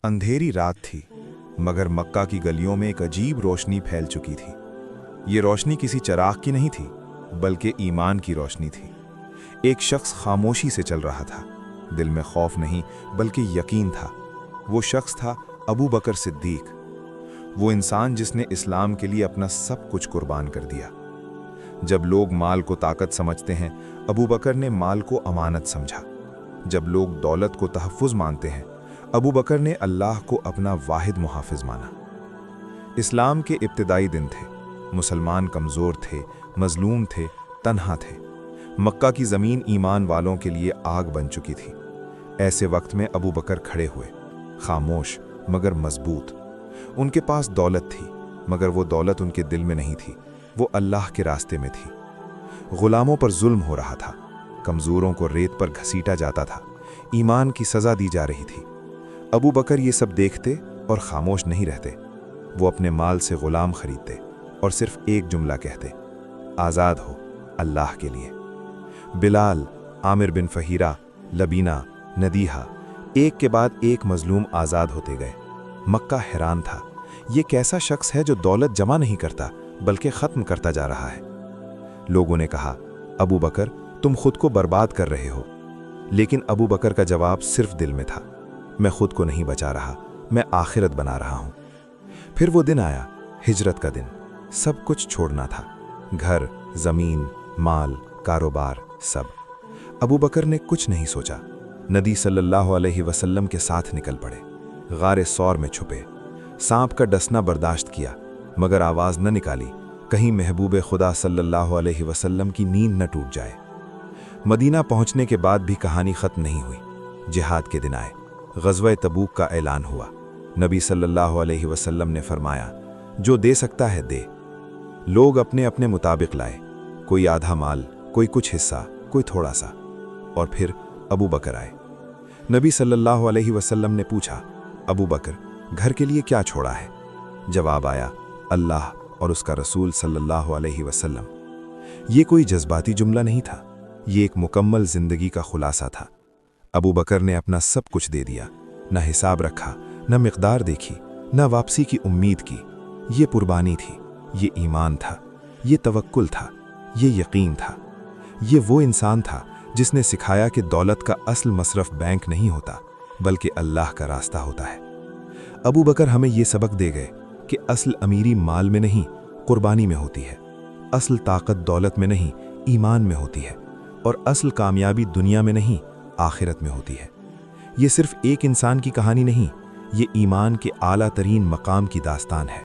अंधेरी रात थी, मगर मक्का की गलियों में एक अजीब रोशनी फैल चुकी थी। ये रोशनी किसी चिराग की नहीं थी, बल्कि ईमान की रोशनी थी। एक शख्स खामोशी से चल रहा था। दिल में खौफ नहीं, बल्कि यकीन था। वो शख्स था अबू बकर सिद्दीक, वो इंसान जिसने इस्लाम के लिए अपना सब कुछ कुर्बान कर दिया। जब लोग माल को ताकत समझते हैं, अबू बकर ने माल को अमानत समझा। जब लोग दौलत को तहफ़्फ़ुज़ मानते हैं, अबू बकर ने अल्लाह को अपना वाहिद मुहाफ़िज़ माना। इस्लाम के इब्तिदाई दिन थे। मुसलमान कमज़ोर थे, मज़लूम थे, तन्हा थे। मक्का की ज़मीन ईमान वालों के लिए आग बन चुकी थी। ऐसे वक्त में अबू बकर खड़े हुए, खामोश मगर मजबूत। उनके पास दौलत थी, मगर वो दौलत उनके दिल में नहीं थी, वो अल्लाह के रास्ते में थी। गुलामों पर जुल्म हो रहा था, कमज़ोरों को रेत पर घसीटा जाता था, ईमान की सज़ा दी जा रही थी। अबू बकर ये सब देखते और खामोश नहीं रहते। वो अपने माल से गुलाम खरीदते और सिर्फ एक जुमला कहते, आज़ाद हो अल्लाह के लिए। बिलाल, आमिर बिन फ़हीरा, लबीना, नदीहा, एक के बाद एक मजलूम आज़ाद होते गए। मक्का हैरान था, ये कैसा शख्स है जो दौलत जमा नहीं करता बल्कि ख़त्म करता जा रहा है। लोगों ने कहा, अबू बकर तुम खुद को बर्बाद कर रहे हो। लेकिन अबू बकर का जवाब सिर्फ दिल में था, मैं खुद को नहीं बचा रहा, मैं आखिरत बना रहा हूँ। फिर वो दिन आया, हिजरत का दिन। सब कुछ छोड़ना था, घर, ज़मीन, माल, कारोबार, सब। अबू बकर ने कुछ नहीं सोचा। नबी सल्लल्लाहु अलैहि वसल्लम के साथ निकल पड़े। गारे सौर में छुपे, सांप का डसना बर्दाश्त किया, मगर आवाज़ न निकाली, कहीं महबूब खुदा सल्लल्लाहु अलैहि वसल्लम की नींद न टूट जाए। मदीना पहुंचने के बाद भी कहानी ख़त्म नहीं हुई। जिहाद के दिन आए, ग़ज़वा तबूक का ऐलान हुआ। नबी सल्लल्लाहु अलैहि वसल्लम ने फरमाया, जो दे सकता है दे। लोग अपने अपने मुताबिक लाए, कोई आधा माल, कोई कुछ हिस्सा, कोई थोड़ा सा। और फिर अबू बकर आए। नबी सल्लल्लाहु अलैहि वसल्लम ने पूछा, अबू बकर घर के लिए क्या छोड़ा है? जवाब आया, अल्लाह और उसका रसूल सल्लल्लाहु अलैहि वसल्लम। ये कोई जज्बाती जुमला नहीं था, ये एक मुकम्मल ज़िंदगी का खुलासा था। अबू बकर ने अपना सब कुछ दे दिया, न हिसाब रखा, न मिक़दार देखी, न वापसी की उम्मीद की। ये कुर्बानी थी, ये ईमान था, ये तवक्कुल था, ये यकीन था। ये वो इंसान था जिसने सिखाया कि दौलत का असल मसरफ बैंक नहीं होता, बल्कि अल्लाह का रास्ता होता है। अबू बकर हमें ये सबक दे गए कि असल अमीरी माल में नहीं, कुर्बानी में होती है। असल ताकत दौलत में नहीं, ईमान में होती है। और असल कामयाबी दुनिया में नहीं, आखिरत में होती है। ये सिर्फ एक इंसान की कहानी नहीं, ये ईमान के आला तरीन मकाम की दास्तान है।